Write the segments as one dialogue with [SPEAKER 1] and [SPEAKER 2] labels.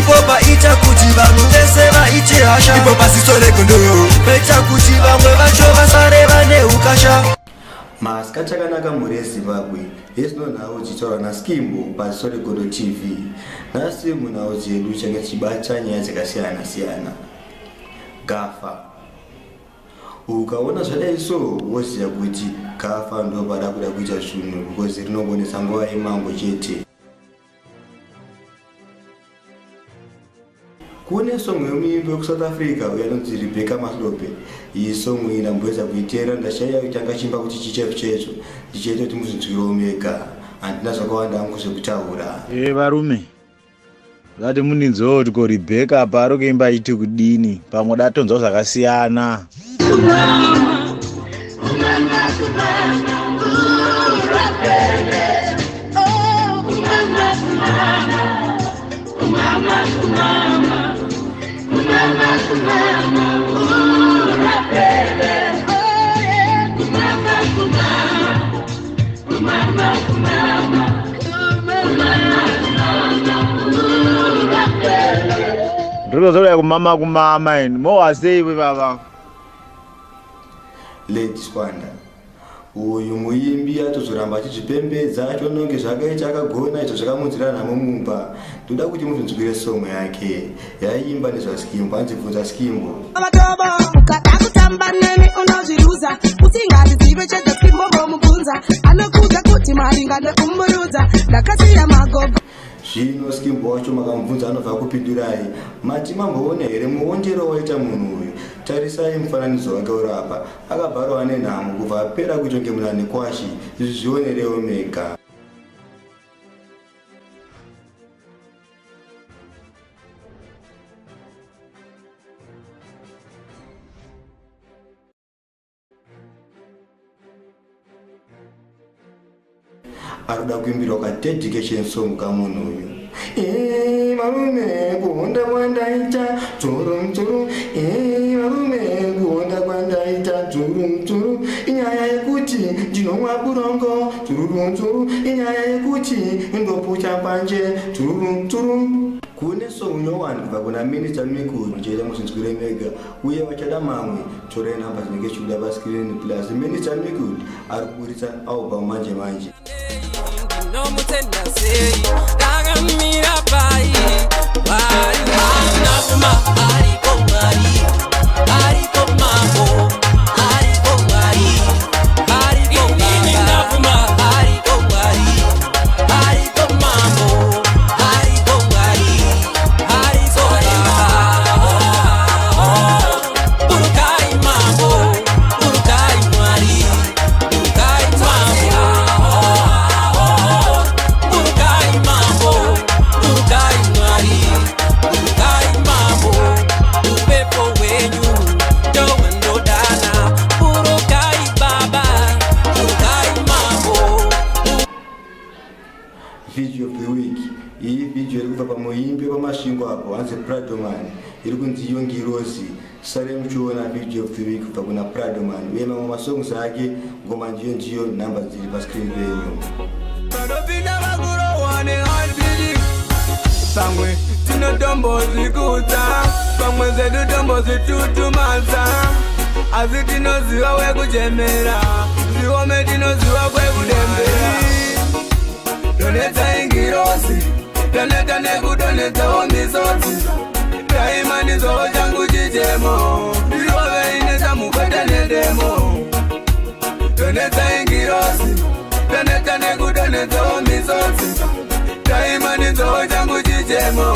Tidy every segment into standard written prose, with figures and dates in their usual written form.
[SPEAKER 1] ndipo paita kuti vanhu vese vaite hasha, ndipo pasisore gondo paita kuti vamwe vacho vasare vane ukasha.
[SPEAKER 2] Masika chakanaka mhuri yeZimbabwe, yezinonhau chitaura naSkimbo paSore Gondo TV. Nhasi munhau dzedu change chibata nyaya dzakasiyana siyana. Gafa. Ukaona zvadai so woziva kuti gafa ndo pada kuda kuita zvinhu because rinongonesa nguva yemango chete. Kune song yemuimbi wekusouth Africa uyanonzi Rebecca Maslope. Iyi song iyi ndamboedza kuiteera ndashaya kutanga chimba kuti chichefu checho ndichete kuti muzvinzwire omega. Handina zvakawanda hangu zvekutaura.
[SPEAKER 3] Varume vati muninzoo kuti ko Rebecca pari kuimba iti kudini pamwe datonzwa zvakasiyana. Ndinozoya kumama eni mowasei we baba.
[SPEAKER 2] Lady Squander. Uyu muimbi atozoramba achizvipembedza achononge zvakaita akagona izvo zvakamunzirana mumumba. Ndoda kuti muzvinzwire song yake yaimba nezvaSkimbo, anzibvunza Skimbo. Zvino Skimbo wacho makamubvunza anobva kupindurai. Mati mamboona here muondero waita munhu uyu? Tarisai mufananidzo wake urapa. Akabharwa nenhamo kubva apera kutongemuna nekwashi. Izvi zvionerewo mega. Aruda kuimbirwa ka dedication song kamunhu uyu. Marume kuhonda kwandaita turum turum. Marume kuhonda kwandaita turum turum. Inyaya yekuti ndinomwa burongo turum turum. Inyaya yekuti ndopucha panje turum turum. Kune song nyowani kubva kuna Minister Mikuru ndichida muzvinzwire mega uye vachada mamwe torai namba dzinenge chibuda paskirini plus Minister Mikuru ari kuburitsa album manje manje.
[SPEAKER 4] No mutenda sei dagamira pai pai nafuma ari komari mambo ari komari nafuma ari komambo ari komari urukai mambo urukai mwari urukai mambo
[SPEAKER 2] Video of the week. Iyi video iri kubva pamuimbi pamasvingo apo hanzi Pradoman iri kunzi Yongirozi. Sare muchiona video of the week kubva kuna Pradoman uye mamwe masongs ake ngoma ndiyo namba dziri paskrini renyu.
[SPEAKER 5] Padopinda vakurowane handiri pamwe tinotombozvikudza pamwe zedu tombozvitutumadza asi tinoziva wekuchemera zviome tinoziva kwekudembera. Donetsa ingirosi doneta nekudonetsawo misodzi daima ndizowo changu chichemo ndirove inetsa mukweta nedemo. Donetsa ingirosi doneta nekudonetsawo misodzi daima ndizowo changu chichemo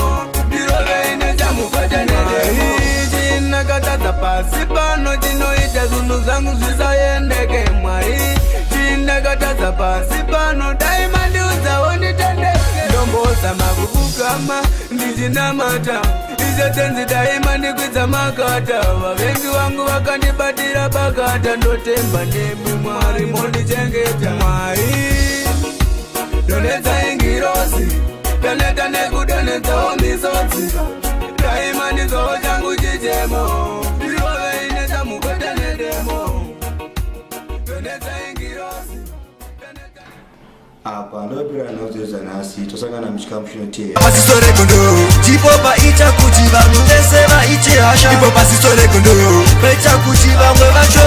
[SPEAKER 5] ndirove inetsa mukweta nedemo. Chinakatadza pasi pano chinoita zvinhu zvangu zvisaendeke Mwari. Chinakatadza pasi pano daima ndiudzawo nditendeke. Ndombozama kukukama ndichinamata izotenzi daima ndikwidza makata. Vavengi vangu vakandibatira bakata ndotemba ndemi Mwari mondichengeta. Mwari donetsa ingirosi doneta nekudonetsawo misodzi daima ndizowo changu chichemo ndirove inetsa mukweta nedemo. Donetsa ingirosi
[SPEAKER 2] apa ndopera nhau dzedu dzanhasi tosangana muchikamu chinotevera.
[SPEAKER 1] Pasisore Gondo ndipo hasha ipo pasisole kondo peta kuti vamwe vacho